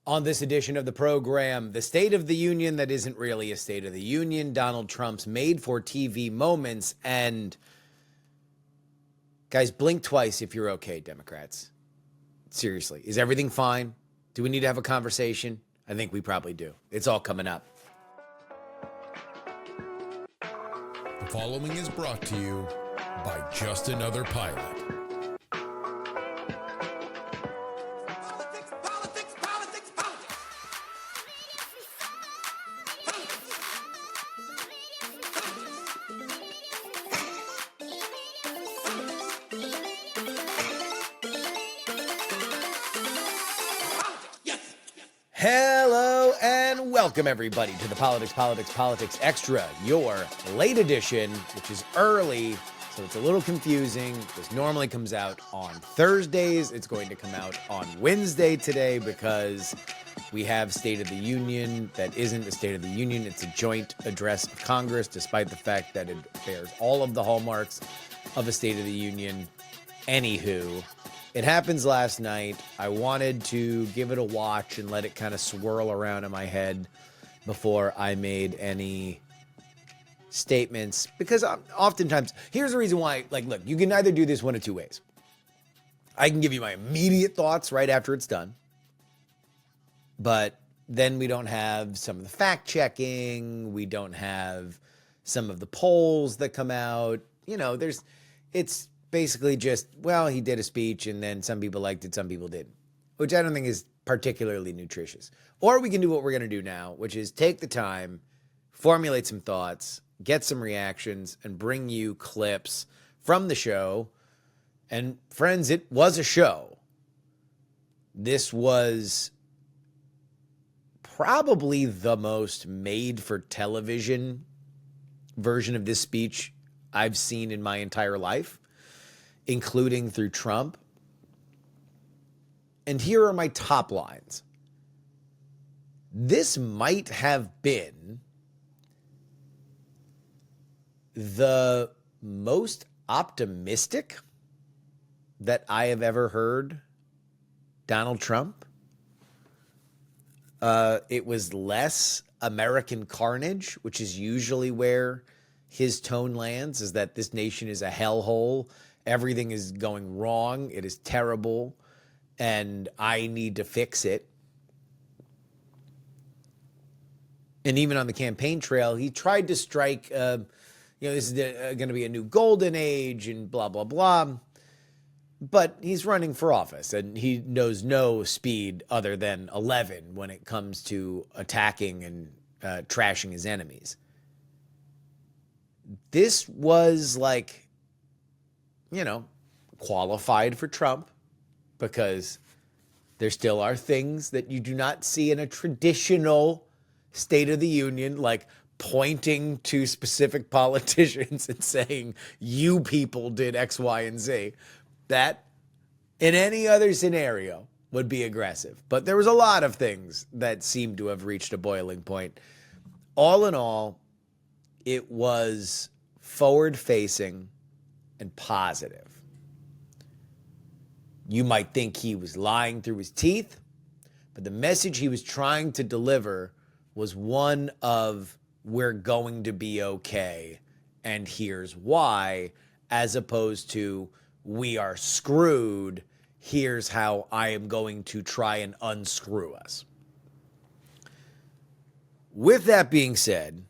On this edition of the program, the State of the Union that isn't really a State of the Union, Donald Trump's made-for-TV moments, and guys, blink twice if you're okay, Democrats. Seriously, is everything fine? Do we need to have a conversation? I think we probably do. It's all coming up. The following is brought to you by Just Another Pilot. Hello and welcome everybody to the Politics Extra, your late edition, which is early, so it's a little confusing. This normally comes out on Thursdays. It's going to come out on Wednesday today because we have State of the Union that isn't a State of the Union. It's a joint address of Congress, despite the fact that it bears all of the hallmarks of a State of the Union. Anywho, it happens last night. I wanted to give it a watch and let it kind of swirl around in my head before I made any statements. Because oftentimes, here's the reason why, look, you can either do this one of two ways. I can give you my immediate thoughts right after it's done. But then we don't have some of the fact checking. We don't have some of the polls that come out. You know, it's basically just, well, he did a speech and then some people liked it, some people didn't, which I don't think is particularly nutritious. Or we can do what we're going to do now, which is take the time, formulate some thoughts, get some reactions, and bring you clips from the show. And friends, it was a show. This was probably the most made-for-television version of this speech I've seen in my entire life, including through Trump. And here are my top lines. This might have been the most optimistic that I have ever heard Donald Trump. It was less American carnage, which is usually where his tone lands, is that this nation is a hellhole. Everything is going wrong. It is terrible. And I need to fix it. And even on the campaign trail, he tried to strike, this is going to be a new golden age and blah, blah, blah. But he's running for office and he knows no speed other than 11 when it comes to attacking and trashing his enemies. This was qualified for Trump because there still are things that you do not see in a traditional State of the Union, like pointing to specific politicians and saying, you people did X, Y, and Z. That, in any other scenario, would be aggressive. But there was a lot of things that seemed to have reached a boiling point. All in all, it was forward-facing and positive. You might think he was lying through his teeth, but the message he was trying to deliver was one of, we're going to be okay, and here's why, as opposed to, we are screwed, here's how I am going to try and unscrew us. With that being said,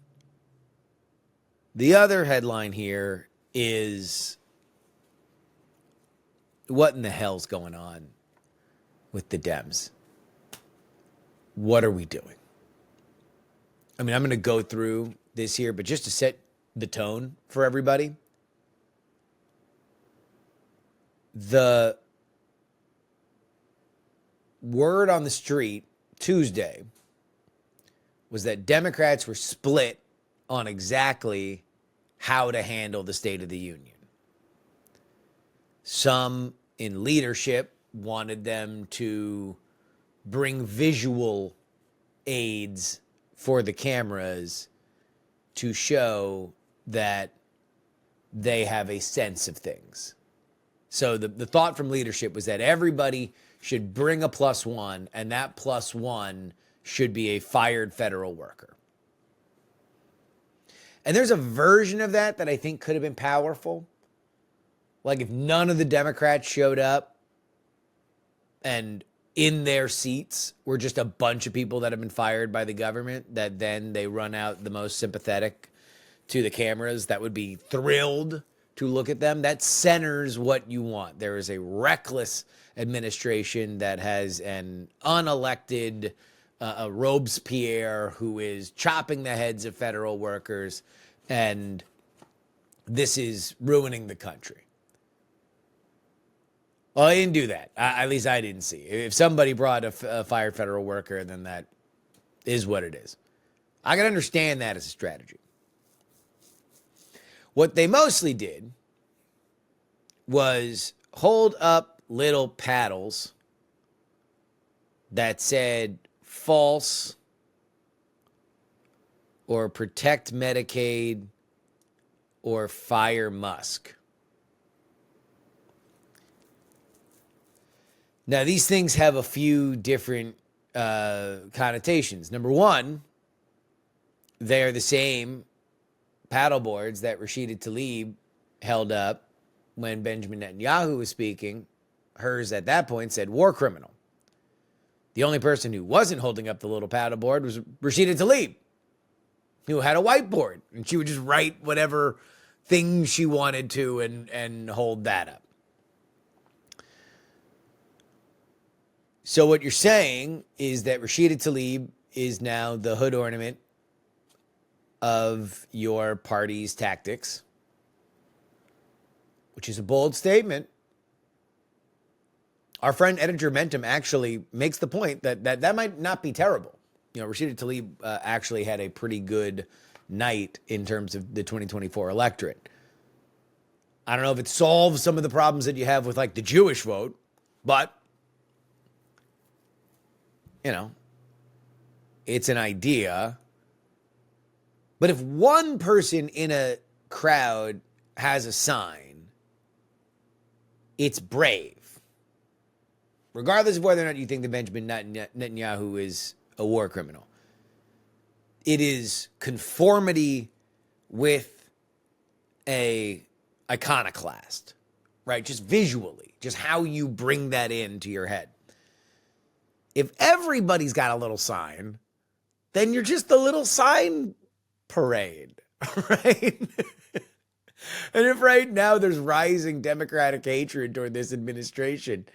the other headline here is, what in the hell's going on with the Dems? What are we doing? I mean, I'm going to go through this here, but just to set the tone for everybody, the word on the street Tuesday was that Democrats were split on exactly how to handle the State of the Union. Some in leadership wanted them to bring visual aids for the cameras to show that they have a sense of things. So the thought from leadership was that everybody should bring a +1, and that +1 should be a fired federal worker. And there's a version of that I think could have been powerful. Like if none of the Democrats showed up and in their seats were just a bunch of people that have been fired by the government, that then they run out the most sympathetic to the cameras that would be thrilled to look at them. That centers what you want. There is a reckless administration that has an unelected Robespierre who is chopping the heads of federal workers, and this is ruining the country. Well, I didn't do that. At least I didn't see. If somebody brought a fired federal worker, then that is what it is. I can understand that as a strategy. What they mostly did was hold up little paddles that said false or protect Medicaid or fire Musk. Now, these things have a few different connotations. Number one, they're the same paddleboards that Rashida Tlaib held up when Benjamin Netanyahu was speaking. Hers at that point said war criminal. The only person who wasn't holding up the little paddleboard was Rashida Tlaib, who had a whiteboard, and she would just write whatever thing she wanted to and hold that up. So what you're saying is that Rashida Tlaib is now the hood ornament of your party's tactics, which is a bold statement. Our friend Editor Mentum actually makes the point that might not be terrible. You know, Rashida Tlaib actually had a pretty good night in terms of the 2024 electorate. I don't know if it solves some of the problems that you have with like the Jewish vote, but you know, it's an idea. But if one person in a crowd has a sign, it's brave. Regardless of whether or not you think that Benjamin Netanyahu is a war criminal. It is conformity with a iconoclast, right? Just visually, just how you bring that into your head. If everybody's got a little sign, then you're just a little sign parade, right? And if right now there's rising Democratic hatred toward this administration,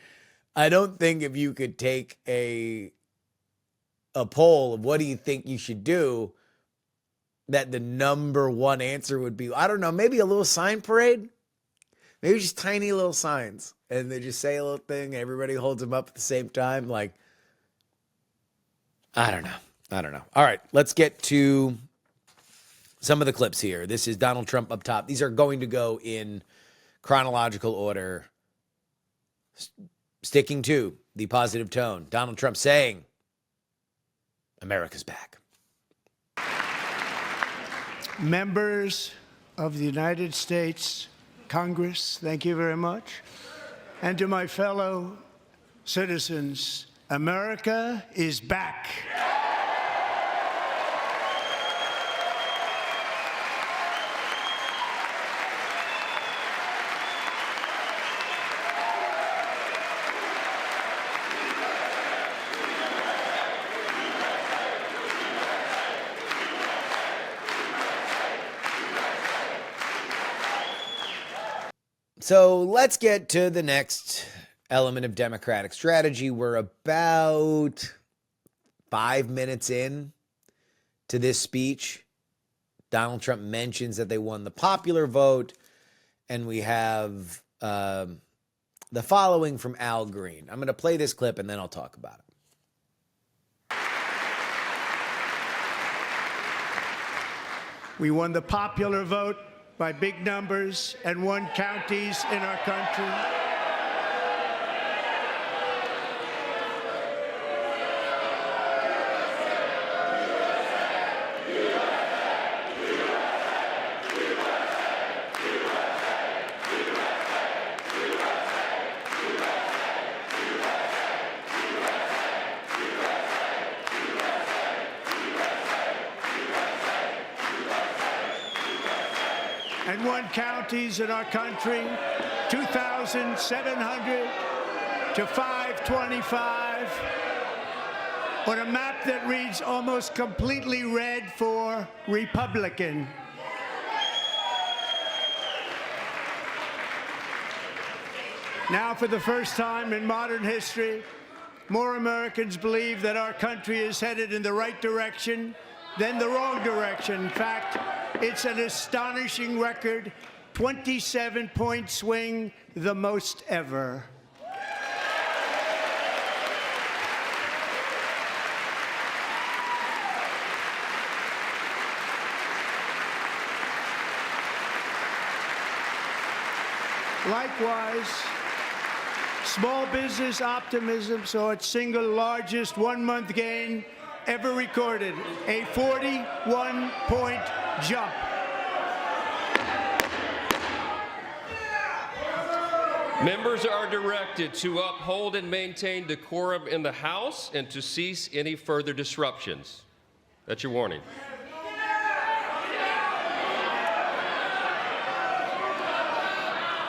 I don't think if you could take a poll of what do you think you should do, that the number one answer would be, I don't know, maybe a little sign parade? Maybe just tiny little signs. And they just say a little thing, and everybody holds them up at the same time. Like, I don't know. All right, let's get to some of the clips here. This is Donald Trump up top. These are going to go in chronological order, sticking to the positive tone. Donald Trump saying, America's back. Members of the United States Congress, thank you very much. And to my fellow citizens, America is back. So let's get to the next element of Democratic strategy. We're about 5 minutes in to this speech. Donald Trump mentions that they won the popular vote, and we have the following from Al Green. I'm going to play this clip, and then I'll talk about it. We won the popular vote by big numbers and won counties in our country. counties in our country, 2,700 to 525, on a map that reads almost completely red for Republican. Now, for the first time in modern history, more Americans believe that our country is headed in the right direction than the wrong direction. In fact, it's an astonishing record, 27-point swing, the most ever. Likewise, small business optimism saw its single largest one-month gain ever recorded, a 41-point jump. Members are directed to uphold and maintain decorum in the House and to cease any further disruptions. That's your warning.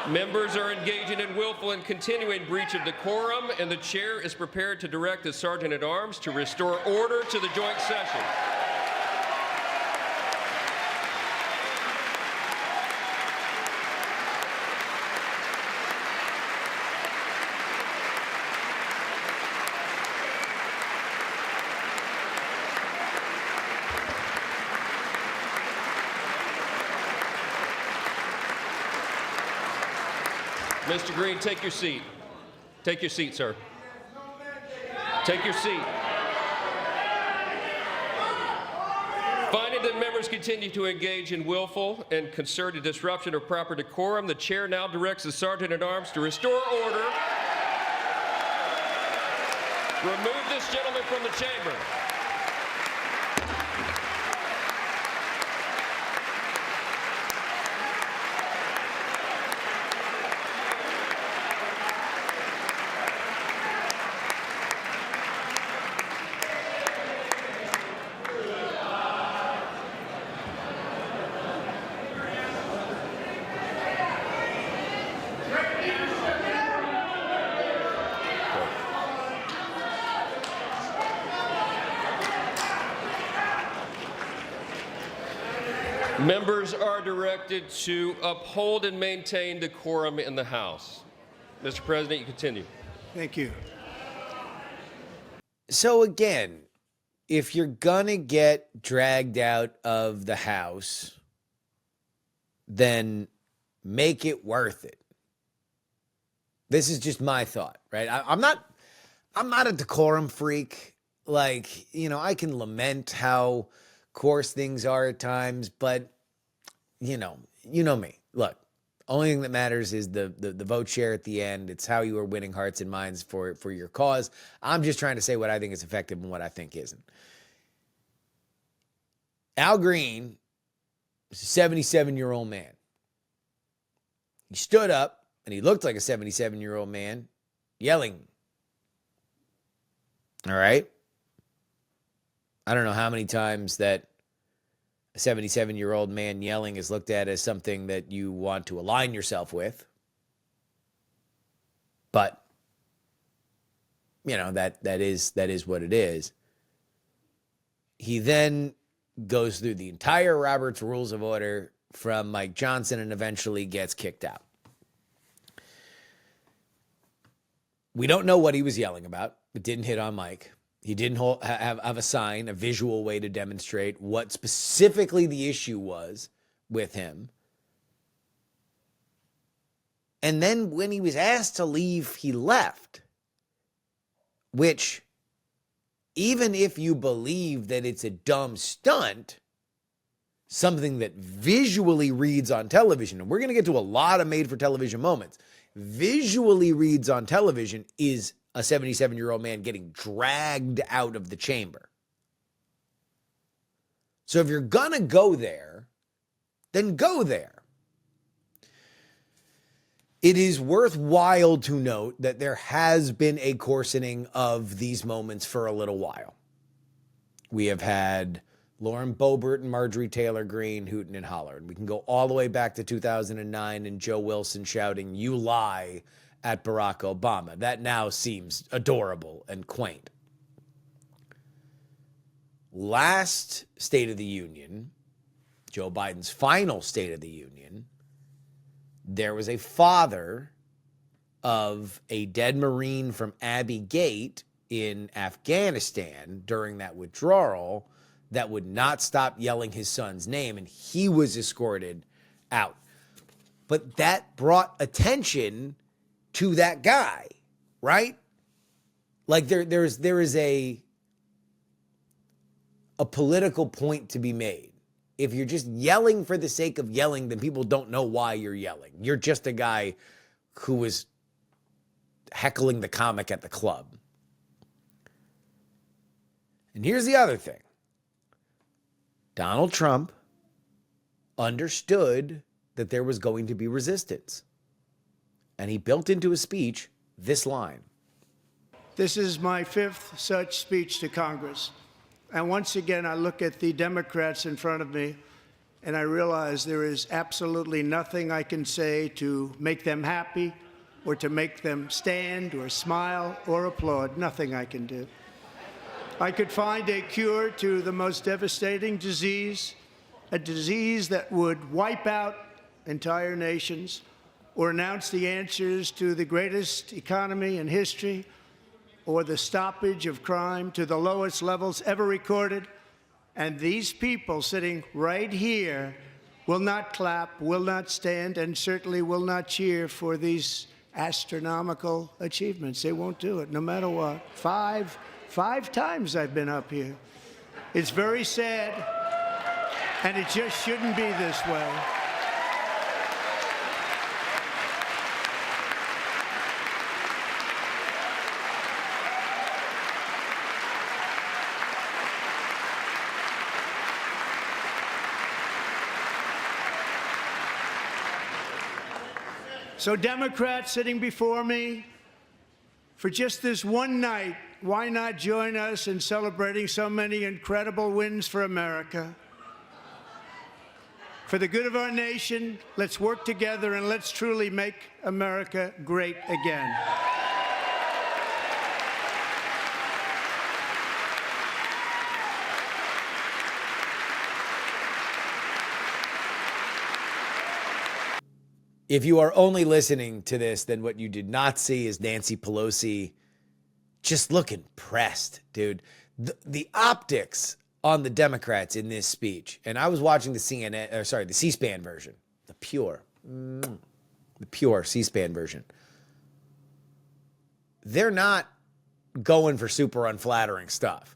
Members are engaging in willful and continuing breach of decorum, and the chair is prepared to direct the Sergeant-at-Arms to restore order to the joint session. Mr. Green, take your seat. Take your seat, sir. Take your seat. Finding that members continue to engage in willful and concerted disruption of proper decorum, the chair now directs the Sergeant-at-Arms to restore order. Remove this gentleman from the chamber. Members are directed to uphold and maintain decorum in the House. Mr. President, you continue. Thank you. So again, if you're gonna get dragged out of the House, then make it worth it. This is just my thought, right? I'm not a decorum freak. Like, I can lament how coarse things are at times, but you know me. Look, only thing that matters is the vote share at the end. It's how you are winning hearts and minds for your cause. I'm just trying to say what I think is effective and what I think isn't. Al Green is a 77-year-old man. He stood up and he looked like a 77-year-old man yelling. All right? I don't know how many times that a 77-year-old man yelling is looked at as something that you want to align yourself with. But, that is what it is. He then goes through the entire Robert's Rules of Order from Mike Johnson and eventually gets kicked out. We don't know what he was yelling about. It didn't hit on Mike. He didn't have a sign, a visual way to demonstrate what specifically the issue was with him. And then when he was asked to leave, he left. Which, even if you believe that it's a dumb stunt, something that visually reads on television, and we're going to get to a lot of made-for-television moments, visually reads on television is a 77-year-old man getting dragged out of the chamber. So if you're going to go there, then go there. It is worthwhile to note that there has been a coarsening of these moments for a little while. We have had Lauren Boebert and Marjorie Taylor Greene hooting and hollering. We can go all the way back to 2009 and Joe Wilson shouting, "You lie," at Barack Obama. That now seems adorable and quaint. Last State of the Union, Joe Biden's final State of the Union, there was a father of a dead Marine from Abbey Gate in Afghanistan during that withdrawal that would not stop yelling his son's name, and he was escorted out. But that brought attention to that guy, right? Like there is a political point to be made. If you're just yelling for the sake of yelling, then people don't know why you're yelling. You're just a guy who was heckling the comic at the club. And here's the other thing. Donald Trump understood that there was going to be resistance. And he built into his speech this line. This is my fifth such speech to Congress. And once again, I look at the Democrats in front of me, and I realize there is absolutely nothing I can say to make them happy or to make them stand or smile or applaud. Nothing I can do. I could find a cure to the most devastating disease, a disease that would wipe out entire nations, or announce the answers to the greatest economy in history, or the stoppage of crime to the lowest levels ever recorded. And these people sitting right here will not clap, will not stand, and certainly will not cheer for these astronomical achievements. They won't do it, no matter what. Five times I've been up here. It's very sad, and it just shouldn't be this way. So Democrats sitting before me, for just this one night, why not join us in celebrating so many incredible wins for America? For the good of our nation, let's work together and let's truly make America great again. If you are only listening to this, then what you did not see is Nancy Pelosi just looking pressed, dude. The optics on the Democrats in this speech, and I was watching the C-SPAN version, the pure C-SPAN version. They're not going for super unflattering stuff.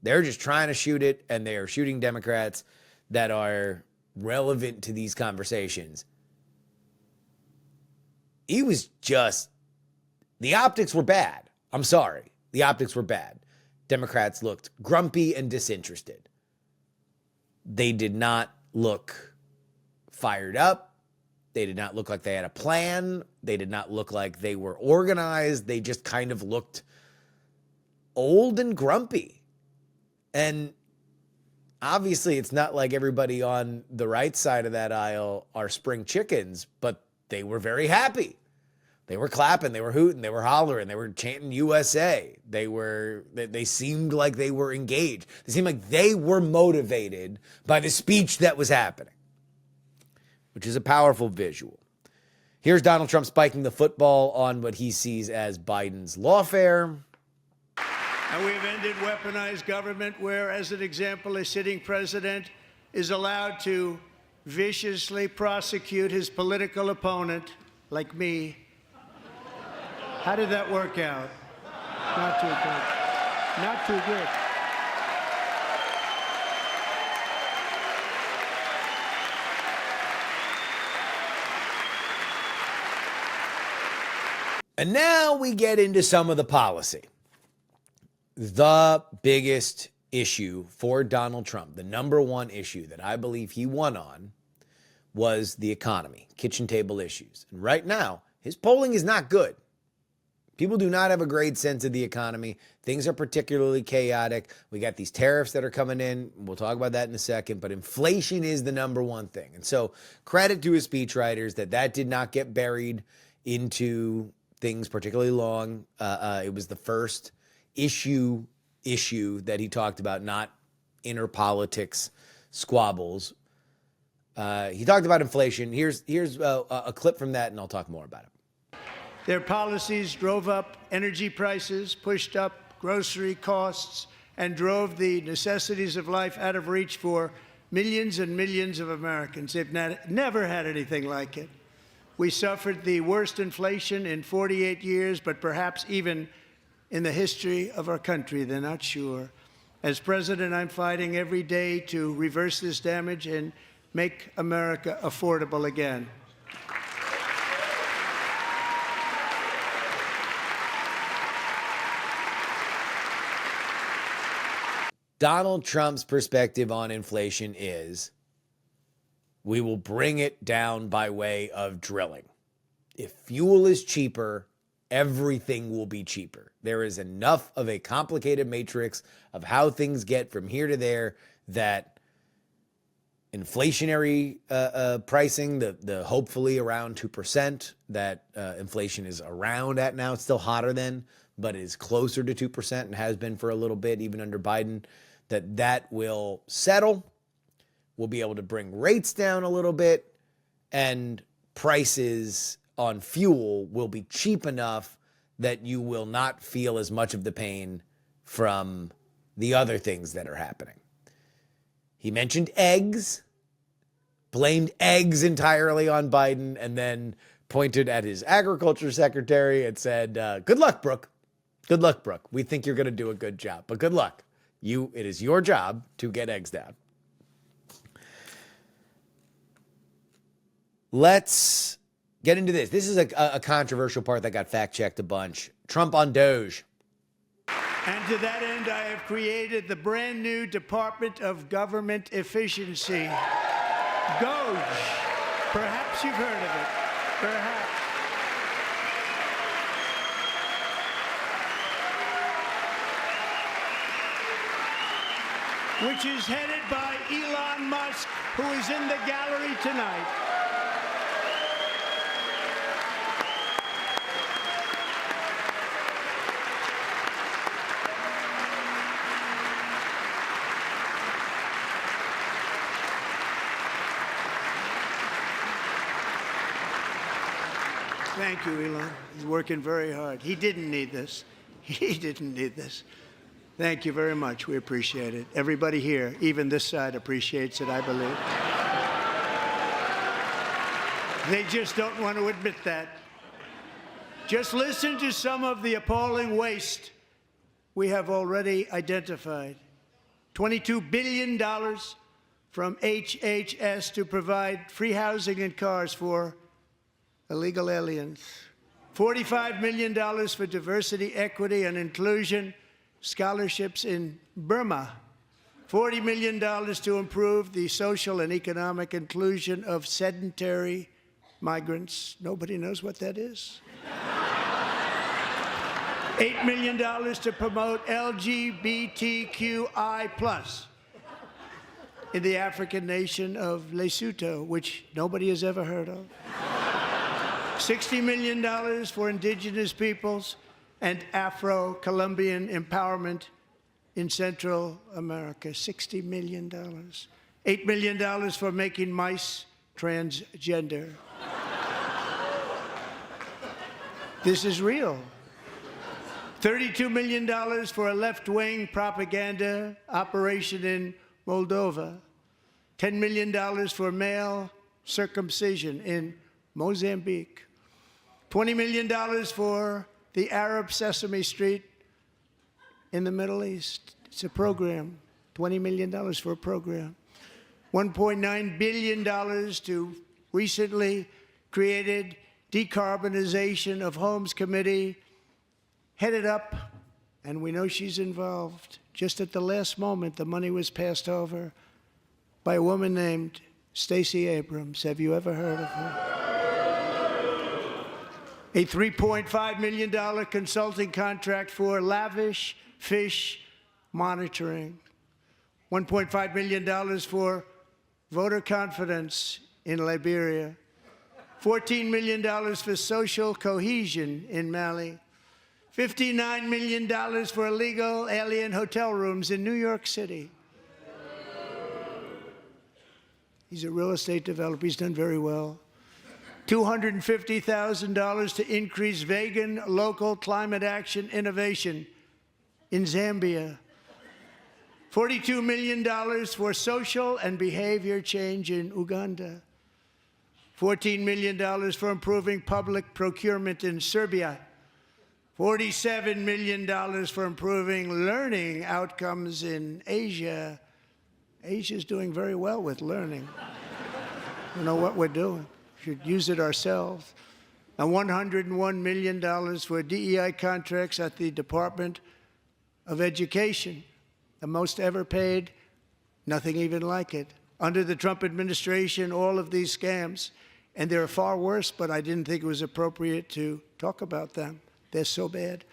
They're just trying to shoot it, and they are shooting Democrats that are relevant to these conversations. He was just, the optics were bad. I'm sorry. The optics were bad. Democrats looked grumpy and disinterested. They did not look fired up. They did not look like they had a plan. They did not look like they were organized. They just kind of looked old and grumpy. And obviously, it's not like everybody on the right side of that aisle are spring chickens, but they were very happy. They were clapping, they were hooting, they were hollering, they were chanting USA. They seemed like they were engaged. They seemed like they were motivated by the speech that was happening, which is a powerful visual. Here's Donald Trump spiking the football on what he sees as Biden's lawfare. And we've ended weaponized government where, as an example, a sitting president is allowed to viciously prosecute his political opponent, like me. How did that work out? Not too good. Not too good. And now we get into some of the policy. The biggest issue for Donald Trump, the number one issue that I believe he won on, was the economy, kitchen table issues. And right now, his polling is not good. People do not have a great sense of the economy. Things are particularly chaotic. We got these tariffs that are coming in. We'll talk about that in a second, but inflation is the number one thing. And so credit to his speechwriters that did not get buried into things particularly long. It was the first issue that he talked about, not inner politics squabbles. He talked about inflation. Here's a clip from that, and I'll talk more about it. Their policies drove up energy prices, pushed up grocery costs, and drove the necessities of life out of reach for millions and millions of Americans. They've never had anything like it. We suffered the worst inflation in 48 years, but perhaps even in the history of our country. They're not sure. As president, I'm fighting every day to reverse this damage and make America affordable again. Donald Trump's perspective on inflation is we will bring it down by way of drilling. If fuel is cheaper, everything will be cheaper. There is enough of a complicated matrix of how things get from here to there that inflationary pricing, the hopefully around 2% that inflation is around at now, it's still hotter than, but is closer to 2% and has been for a little bit, even under Biden, that will settle. We'll be able to bring rates down a little bit, and prices on fuel will be cheap enough that you will not feel as much of the pain from the other things that are happening. He mentioned eggs, blamed eggs entirely on Biden, and then pointed at his agriculture secretary and said, good luck, Brooke. Good luck, Brooke. We think you're going to do a good job, but good luck. It is your job to get eggs down. Let's get into this. This is a controversial part that got fact-checked a bunch. Trump on DOGE. And to that end, I have created the brand new Department of Government Efficiency, DOGE. Perhaps you've heard of it. Perhaps. Which is headed by Elon Musk, who is in the gallery tonight. Thank you, Elon. He's working very hard. He didn't need this. He didn't need this. Thank you very much. We appreciate it. Everybody here, even this side, appreciates it, I believe. They just don't want to admit that. Just listen to some of the appalling waste we have already identified. $22 billion from HHS to provide free housing and cars for illegal aliens. $45 million for diversity, equity, and inclusion scholarships in Burma. $40 million to improve the social and economic inclusion of sedentary migrants. Nobody knows what that is. $8 million to promote LGBTQI+ in the African nation of Lesotho, which nobody has ever heard of. $60 million for indigenous peoples and Afro-Colombian empowerment in Central America. $60 million. $8 million for making mice transgender. This is real. $32 million for a left-wing propaganda operation in Moldova. $10 million for male circumcision in Mozambique. $20 million for the Arab Sesame Street in the Middle East. It's a program. $20 million for a program. $1.9 billion to recently created Decarbonization of Homes Committee, headed up, and we know she's involved. Just at the last moment, the money was passed over by a woman named Stacey Abrams. Have you ever heard of her? a $3.5 million consulting contract for lavish fish monitoring, $1.5 million for voter confidence in Liberia, $14 million for social cohesion in Mali, $59 million for illegal alien hotel rooms in New York City. He's a real estate developer. He's done very well. $250,000 to increase vegan local climate action innovation in Zambia. $42 million for social and behavior change in Uganda. $14 million for improving public procurement in Serbia. $47 million for improving learning outcomes in Asia. Asia's doing very well with learning. You know what we're doing. Should use it ourselves. And $101 million for DEI contracts at the Department of Education, the most ever paid, nothing even like it. Under the Trump administration, all of these scams, and they're far worse, but I didn't think it was appropriate to talk about them. They're so bad.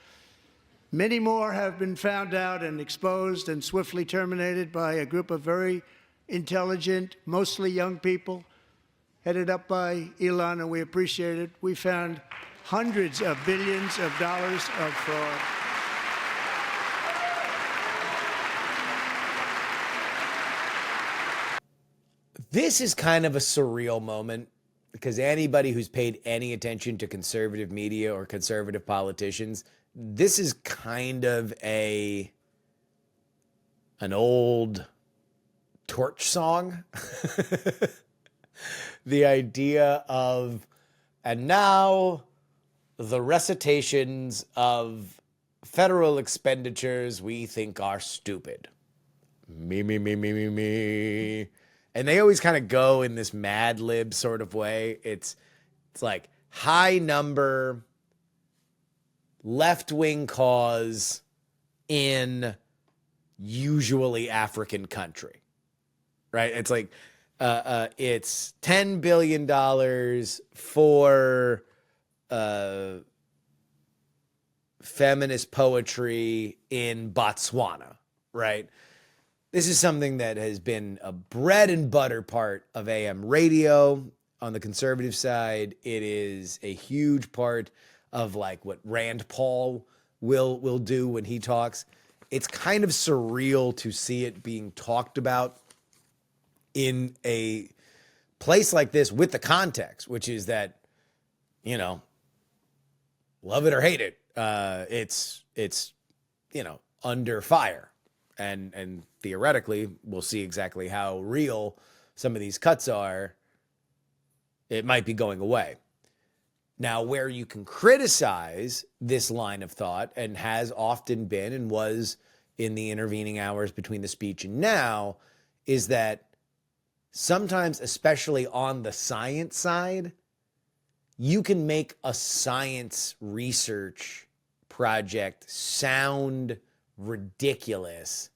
Many more have been found out and exposed and swiftly terminated by a group of very intelligent, mostly young people, headed up by Elon, and we appreciate it. We found hundreds of billions of dollars of fraud. This is kind of a surreal moment because anybody who's paid any attention to conservative media or conservative politicians, this is kind of an old torch song. The idea of, and now the recitations of federal expenditures we think are stupid. Me, me, me, me, me, me. And they always kind of go in this Mad Lib sort of way. It's like high number, left-wing cause in usually African country, right? It's like it's $10 billion for feminist poetry in Botswana, right? This is something that has been a bread and butter part of AM radio on the conservative side. It is a huge part of like what Rand Paul will do when he talks. It's kind of surreal to see it being talked about in a place like this with the context, which is that, you know, love it or hate it, it's you know, under fire. And theoretically, we'll see exactly how real some of these cuts are. It might be going away. Now, where you can criticize this line of thought, and has often been and was in the intervening hours between the speech and now, is that sometimes, especially on the science side, you can make a science research project sound ridiculous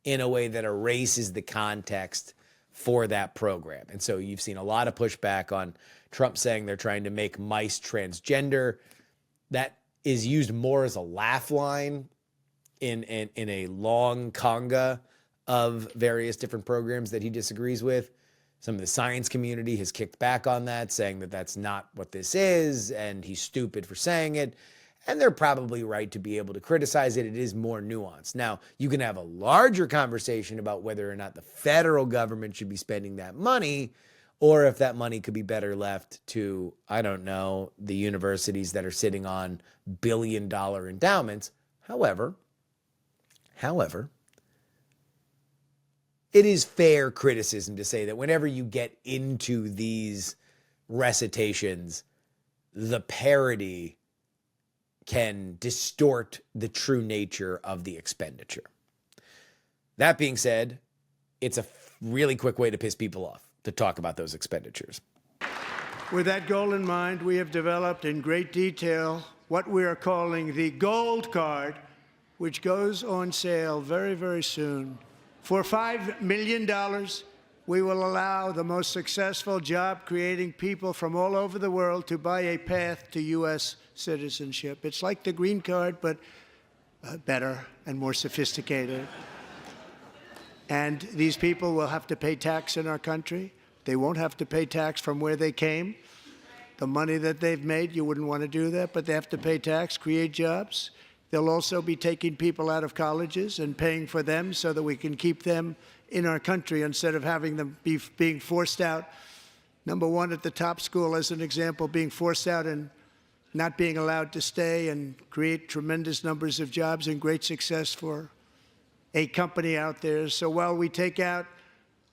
in a way that erases the context for that program. And so you've seen a lot of pushback on Trump saying they're trying to make mice transgender. That is used more as a laugh line in a long conga of various different programs that he disagrees with. Some of the science community has kicked back on that, saying that that's not what this is, and he's stupid for saying it. And they're probably right to be able to criticize it. It is more nuanced. Now, you can have a larger conversation about whether or not the federal government should be spending that money, or if that money could be better left to, I don't know, the universities that are sitting on billion-dollar endowments. However, it is fair criticism to say that whenever you get into these recitations, the parody can distort the true nature of the expenditure. That being said, it's a really quick way to piss people off to talk about those expenditures. With that goal in mind, we have developed in great detail what we are calling the Gold Card, which goes on sale very, very soon. For $5 million, we will allow the most successful job-creating people from all over the world to buy a path to U.S. citizenship. It's like the green card, but better and more sophisticated. And these people will have to pay tax in our country. They won't have to pay tax from where they came. The money that they've made, you wouldn't want to do that, but they have to pay tax, create jobs. They'll also be taking people out of colleges and paying for them so that we can keep them in our country instead of having them being forced out. Number one, at the top school, as an example, being forced out and not being allowed to stay and create tremendous numbers of jobs and great success for a company out there. So while we take out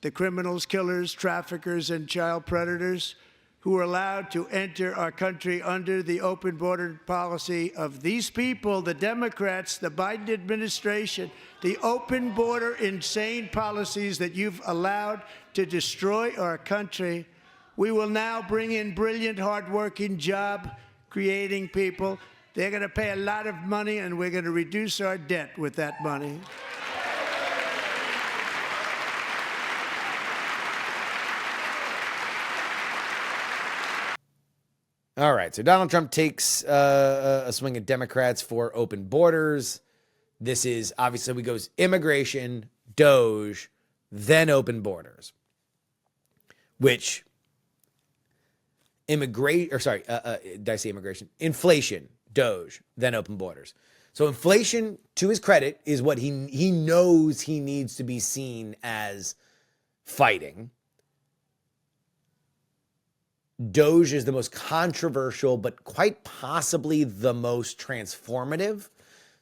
the criminals, killers, traffickers, and child predators who are allowed to enter our country under the open border policy of these people, the Democrats, the Biden administration, the open border insane policies that you've allowed to destroy our country, we will now bring in brilliant, hardworking, job-creating people. They're going to pay a lot of money, and we're going to reduce our debt with that money. All right, so Donald Trump takes a swing at Democrats for open borders. This is obviously we goes immigration, DOGE, then open borders, which did I say immigration? Inflation, DOGE, then open borders. So inflation, to his credit, is what he knows he needs to be seen as fighting. DOGE is the most controversial, but quite possibly the most transformative.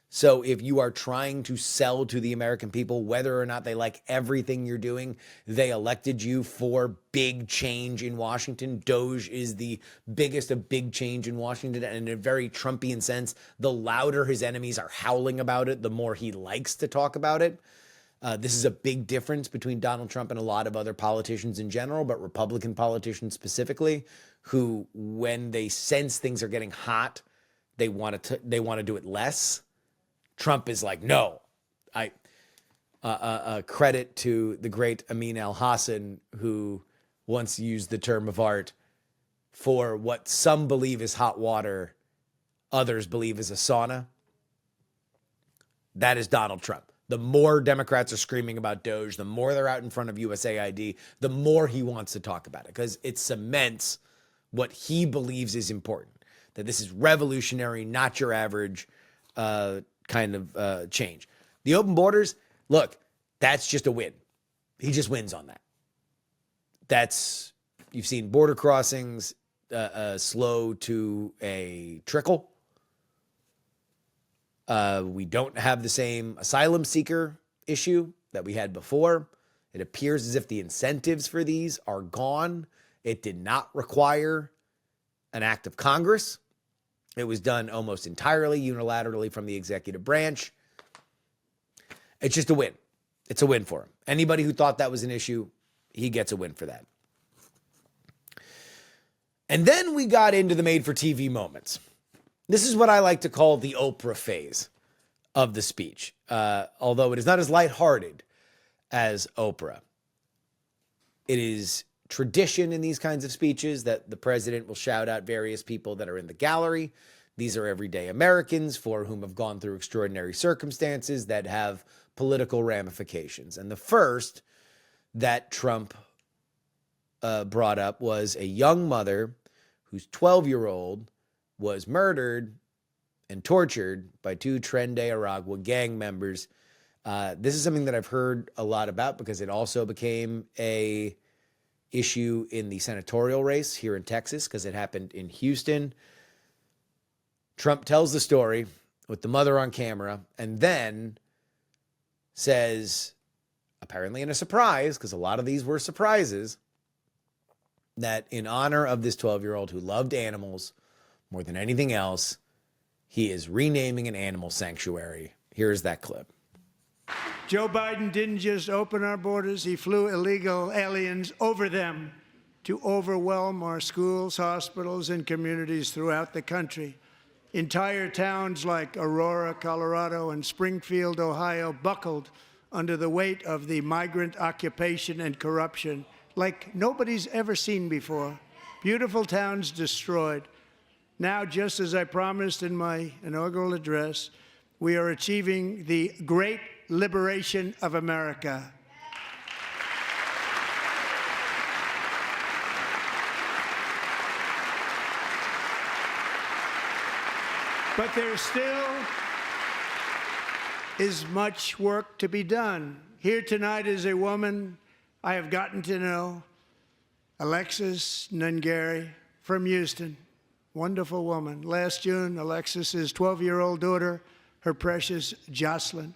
So if you are trying to sell to the American people, whether or not they like everything you're doing, they elected you for big change in Washington. DOGE is the biggest of big change in Washington. And in a very Trumpian sense, the louder his enemies are howling about it, the more he likes to talk about it. This is a big difference between Donald Trump and a lot of other politicians in general, but Republican politicians specifically, who, when they sense things are getting hot, they want to do it less. Trump is like, no. Credit to the great Amin al-Hassan, who once used the term of art for what some believe is hot water, others believe is a sauna. That is Donald Trump. The more Democrats are screaming about DOGE, the more they're out in front of USAID, the more he wants to talk about it, because it cements what he believes is important, that this is revolutionary, not your average kind of change. The open borders, look, that's just a win. He just wins on that. You've seen border crossings slow to a trickle. We don't have the same asylum seeker issue that we had before. It appears as if the incentives for these are gone. It did not require an act of Congress. It was done almost entirely unilaterally from the executive branch. It's just a win. It's a win for him. Anybody who thought that was an issue, he gets a win for that. And then we got into the made-for-TV moments. This is what I like to call the Oprah phase of the speech, although it is not as lighthearted as Oprah. It is tradition in these kinds of speeches that the president will shout out various people that are in the gallery. These are everyday Americans for whom have gone through extraordinary circumstances that have political ramifications. And the first that Trump brought up was a young mother whose 12-year-old was murdered and tortured by two Tren de Aragua gang members. This is something that I've heard a lot about because it also became a issue in the senatorial race here in Texas because it happened in Houston. Trump tells the story with the mother on camera and then says, apparently in a surprise, because a lot of these were surprises, that in honor of this 12-year-old who loved animals more than anything else, he is renaming an animal sanctuary. Here's that clip. Joe Biden didn't just open our borders, he flew illegal aliens over them to overwhelm our schools, hospitals, and communities throughout the country. Entire towns like Aurora, Colorado, and Springfield, Ohio, buckled under the weight of the migrant occupation and corruption like nobody's ever seen before. Beautiful towns destroyed. Now, just as I promised in my inaugural address, we are achieving the great liberation of America. But there still is much work to be done. Here tonight is a woman I have gotten to know, Alexis Nungary from Houston. Wonderful woman. Last June, Alexis's 12-year-old daughter, her precious Jocelyn,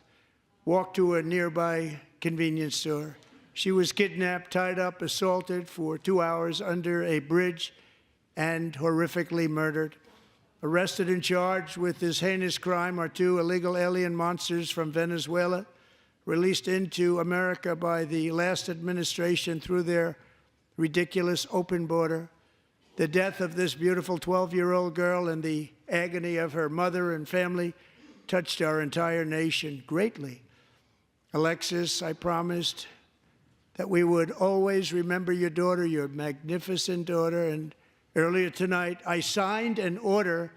walked to a nearby convenience store. She was kidnapped, tied up, assaulted for 2 hours under a bridge, and horrifically murdered. Arrested and charged with this heinous crime are 2 illegal alien monsters from Venezuela, released into America by the last administration through their ridiculous open border. The death of this beautiful 12-year-old girl and the agony of her mother and family touched our entire nation greatly. Alexis, I promised that we would always remember your daughter, your magnificent daughter, and earlier tonight, I signed an order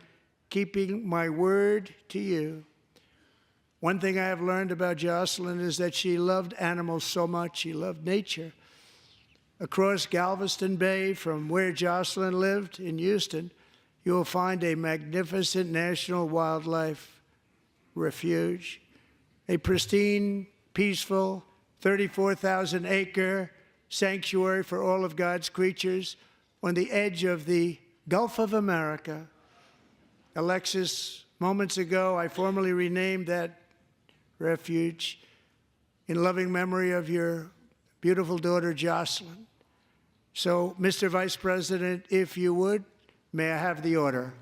keeping my word to you. One thing I have learned about Jocelyn is that she loved animals so much. She loved nature. Across Galveston Bay, from where Jocelyn lived in Houston, you will find a magnificent national wildlife refuge, a pristine, peaceful, 34,000-acre sanctuary for all of God's creatures on the edge of the Gulf of America. Alexis, moments ago, I formally renamed that refuge in loving memory of your beautiful daughter, Jocelyn. So, Mr. Vice President, if you would, may I have the order?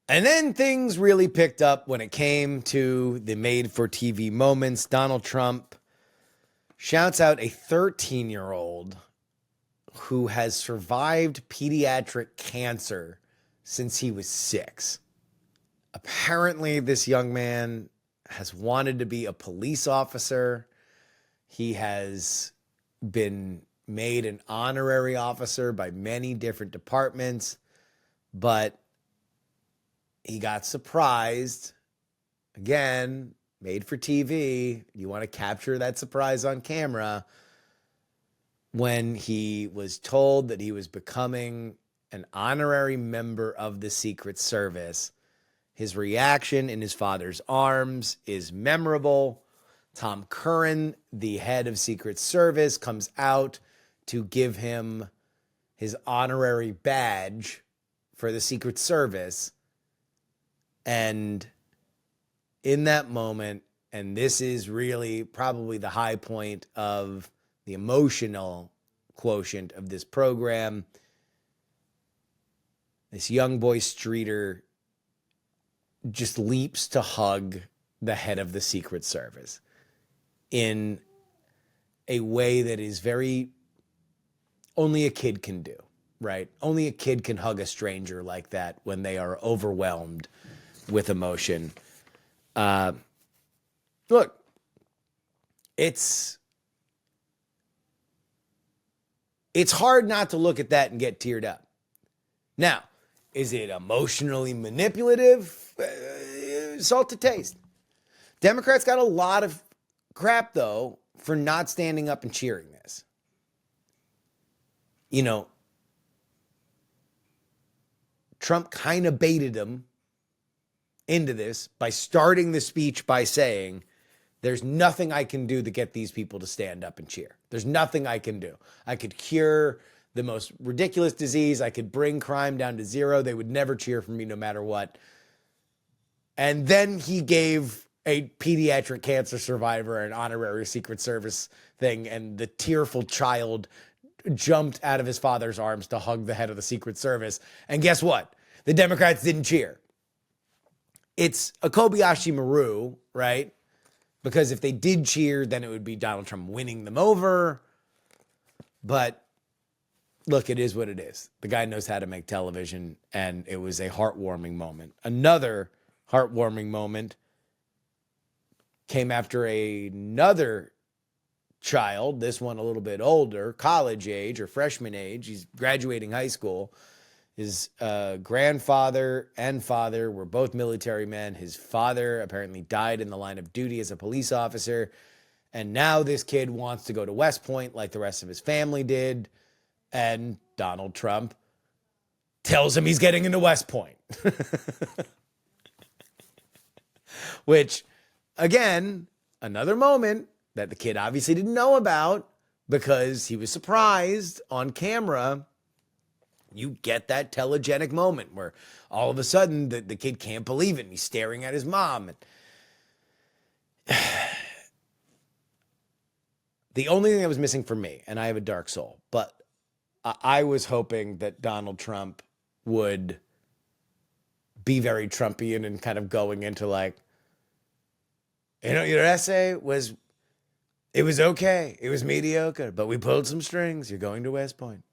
And then things really picked up when it came to the made-for-TV moments. Donald Trump shouts out a 13-year-old who has survived pediatric cancer since he was 6. Apparently, this young man has wanted to be a police officer. He has been made an honorary officer by many different departments, but he got surprised. Again, made for TV. You want to capture that surprise on camera. When he was told that he was becoming an honorary member of the Secret Service, his reaction in his father's arms is memorable. Tom Curran, the head of Secret Service, comes out to give him his honorary badge for the Secret Service. And in that moment, and this is really probably the high point of the emotional quotient of this program, this young boy Streeter just leaps to hug the head of the Secret Service in a way that is very, only a kid can do, right? Only a kid can hug a stranger like that when they are overwhelmed with emotion. Look, it's hard not to look at that and get teared up. Now, is it emotionally manipulative? Salt to taste. Democrats got a lot of crap, though, for not standing up and cheering this. You know, Trump kind of baited them into this by starting the speech by saying, there's nothing I can do to get these people to stand up and cheer. There's nothing I can do. I could cure the most ridiculous disease. I could bring crime down to zero. They would never cheer for me no matter what. And then he gave a pediatric cancer survivor an honorary Secret Service thing, and the tearful child jumped out of his father's arms to hug the head of the Secret Service. And guess what? The Democrats didn't cheer. It's a Kobayashi Maru, right? Because if they did cheer, then it would be Donald Trump winning them over. But look, it is what it is. The guy knows how to make television, and it was a heartwarming moment. Another heartwarming moment came after another child, this one a little bit older, college age or freshman age. He's graduating high school. His grandfather and father were both military men. His father apparently died in the line of duty as a police officer. And now this kid wants to go to West Point like the rest of his family did. And Donald Trump tells him he's getting into West Point. Which, again, another moment that the kid obviously didn't know about because he was surprised on camera. You get that telegenic moment where all of a sudden the kid can't believe it and he's staring at his mom. The only thing that was missing for me, and I have a dark soul, but I was hoping that Donald Trump would be very Trumpian and kind of going into like, you know, your essay was, it was okay. It was mediocre, but we pulled some strings. You're going to West Point.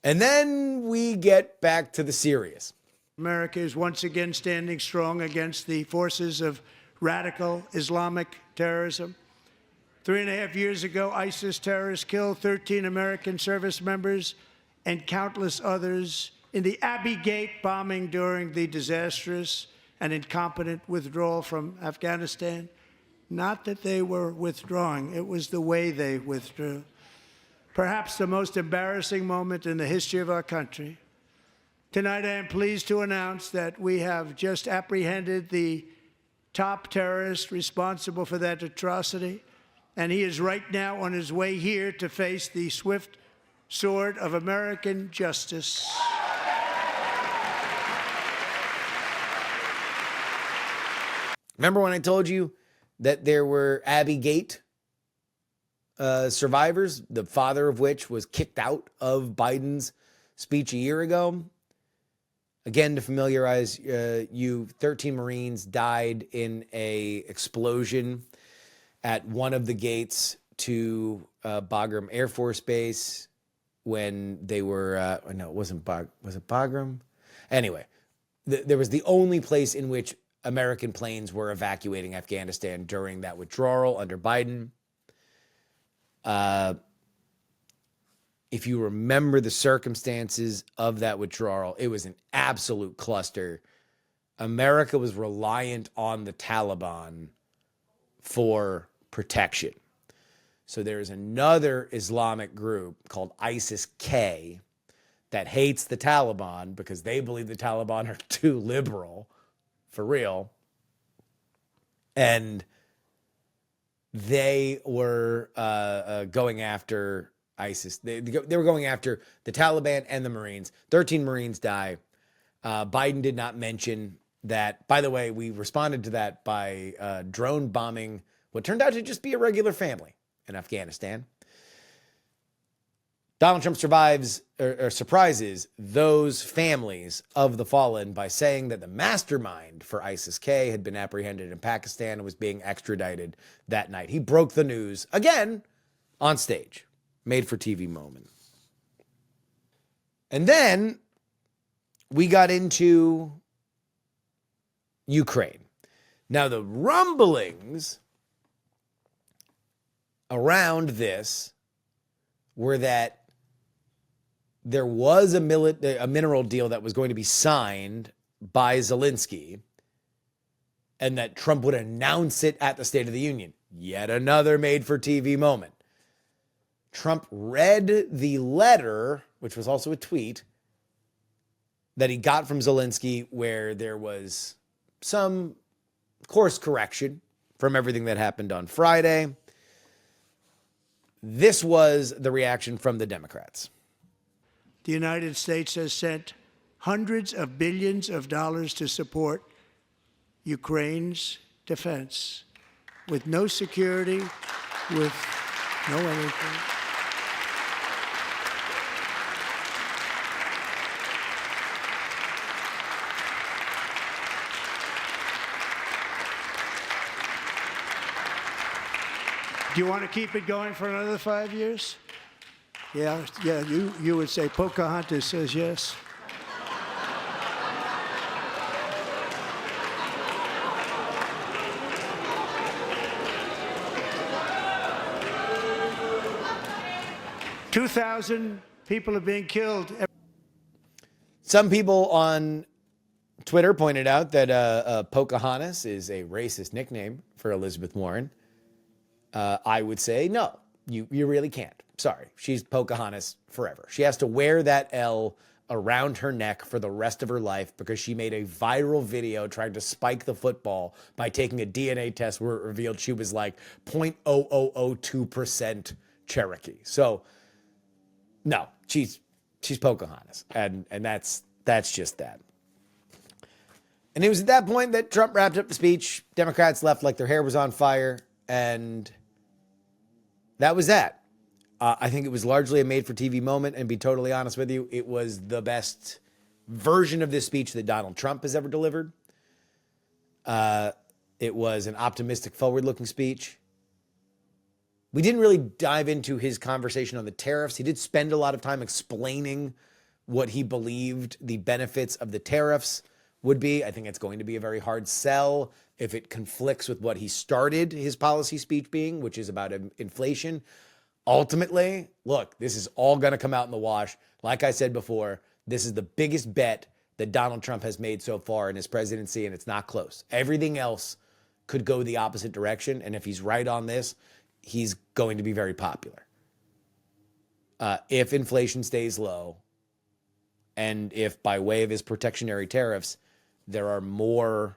And then we get back to the serious. America is once again standing strong against the forces of radical Islamic terrorism. 3.5 years ago, ISIS terrorists killed 13 American service members and countless others in the Abbey Gate bombing during the disastrous and incompetent withdrawal from Afghanistan. Not that they were withdrawing, it was the way they withdrew. Perhaps the most embarrassing moment in the history of our country. Tonight, I am pleased to announce that we have just apprehended the top terrorist responsible for that atrocity, and he is right now on his way here to face the swift sword of American justice. Remember when I told you that there were Abbey Gate survivors, the father of which was kicked out of Biden's speech a year ago? Again, to familiarize you, 13 Marines died in a explosion at one of the gates to Bagram Air Force Base when they were, no, it wasn't was it Bagram? Anyway, there was the only place in which American planes were evacuating Afghanistan during that withdrawal under Biden. If you remember the circumstances of that withdrawal, it was an absolute cluster. America was reliant on the Taliban for protection. So there's another Islamic group called ISIS-K that hates the Taliban because they believe the Taliban are too liberal, for real. And they were going after ISIS. They were going after the Taliban and the Marines. 13 Marines die. Biden did not mention that. By the way, we responded to that by drone bombing what turned out to just be a regular family in Afghanistan. Donald Trump surprises those families of the fallen by saying that the mastermind for ISIS-K had been apprehended in Pakistan and was being extradited that night. He broke the news again on stage. Made for TV moment. And then we got into Ukraine. Now, the rumblings around this were that there was a mineral deal that was going to be signed by Zelensky and that Trump would announce it at the State of the Union. Yet another made-for-TV moment. Trump read the letter, which was also a tweet, that he got from Zelensky where there was some course correction from everything that happened on Friday. This was the reaction from the Democrats. The United States has sent hundreds of billions of dollars to support Ukraine's defense with no security, with no anything. Do you want to keep it going for another 5 years? Yeah, you would say Pocahontas says yes. $2,000 people are being killed. Some people on Twitter pointed out that Pocahontas is a racist nickname for Elizabeth Warren. I would say no, you really can't. Sorry, she's Pocahontas forever. She has to wear that L around her neck for the rest of her life because she made a viral video trying to spike the football by taking a DNA test where it revealed she was like 0.0002% Cherokee. So no, she's Pocahontas, and that's just that. And it was at that point that Trump wrapped up the speech. Democrats left like their hair was on fire, and that was that. I think it was largely a made-for-TV moment, and to be totally honest with you, it was the best version of this speech that Donald Trump has ever delivered. It was an optimistic, forward-looking speech. We didn't really dive into his conversation on the tariffs. He did spend a lot of time explaining what he believed the benefits of the tariffs would be. I think it's going to be a very hard sell if it conflicts with what he started his policy speech being, which is about inflation. Ultimately, look, this is all going to come out in the wash. Like I said before, this is the biggest bet that Donald Trump has made so far in his presidency, and it's not close. Everything else could go the opposite direction, and if he's right on this, he's going to be very popular. If inflation stays low, and if by way of his protectionary tariffs, there are more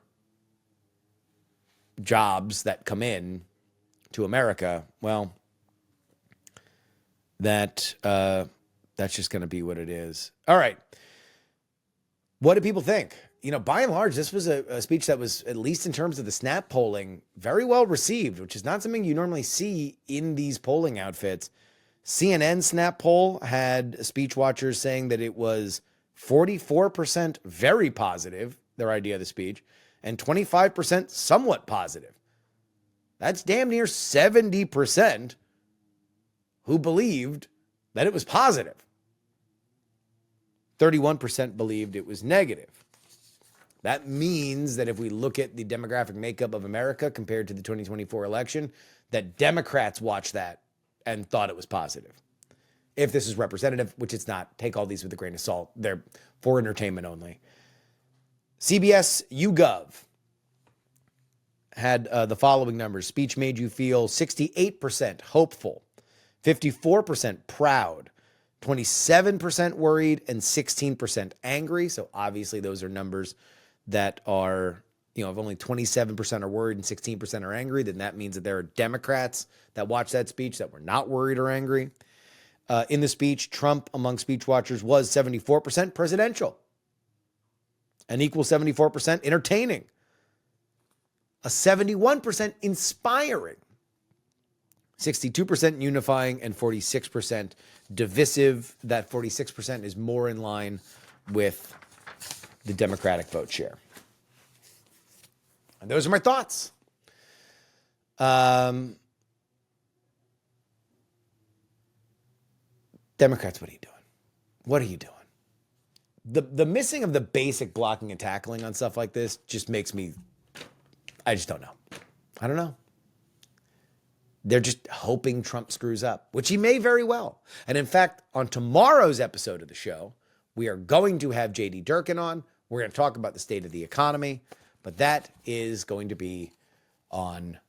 jobs that come in to America, well, that's just going to be what it is. All right. What do people think? You know, by and large, this was a speech that was, at least in terms of the snap polling, very well received, which is not something you normally see in these polling outfits. CNN snap poll had speech watchers saying that it was 44% very positive, their idea of the speech, and 25% somewhat positive. That's damn near 70% who believed that it was positive. 31% believed it was negative. That means that if we look at the demographic makeup of America compared to the 2024 election, that Democrats watched that and thought it was positive. If this is representative, which it's not, take all these with a grain of salt. They're for entertainment only. CBS YouGov had the following numbers. Speech made you feel 68% hopeful, 54% proud, 27% worried, and 16% angry. So obviously those are numbers that are, if only 27% are worried and 16% are angry, then that means that there are Democrats that watched that speech that were not worried or angry. In the speech, Trump, among speech watchers, was 74% presidential, an equal 74% entertaining, a 71% inspiring, 62% unifying, and 46% divisive. That 46% is more in line with the Democratic vote share. And those are my thoughts. Democrats, what are you doing? What are you doing? The missing of the basic blocking and tackling on stuff like this just makes me, I just don't know. I don't know. They're just hoping Trump screws up, which he may very well. And in fact, on tomorrow's episode of the show, we are going to have J.D. Durkin on. We're going to talk about the state of the economy, but that is going to be on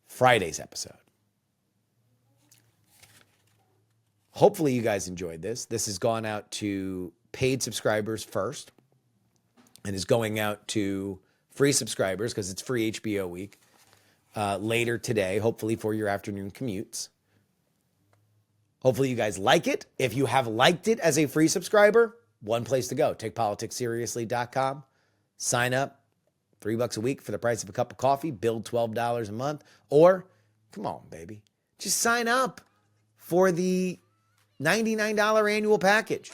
Friday's episode. Hopefully you guys enjoyed this. This has gone out to paid subscribers first and is going out to free subscribers because it's free HBO week later today, hopefully for your afternoon commutes. Hopefully you guys like it. If you have liked it as a free subscriber, one place to go, takepoliticsseriously.com. Sign up, $3 a week for the price of a cup of coffee, build $12 a month, or come on, baby, just sign up for the $99 annual package.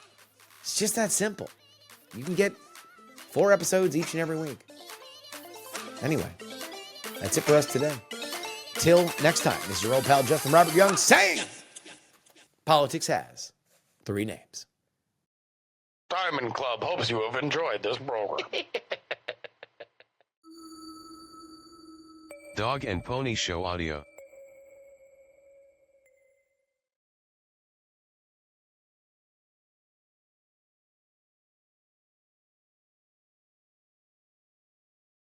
It's just that simple. You can get 4 episodes each and every week. Anyway, that's it for us today. Till next time, this is your old pal Justin Robert Young saying politics has 3 names. Diamond Club hopes you have enjoyed this program. Dog and Pony Show audio.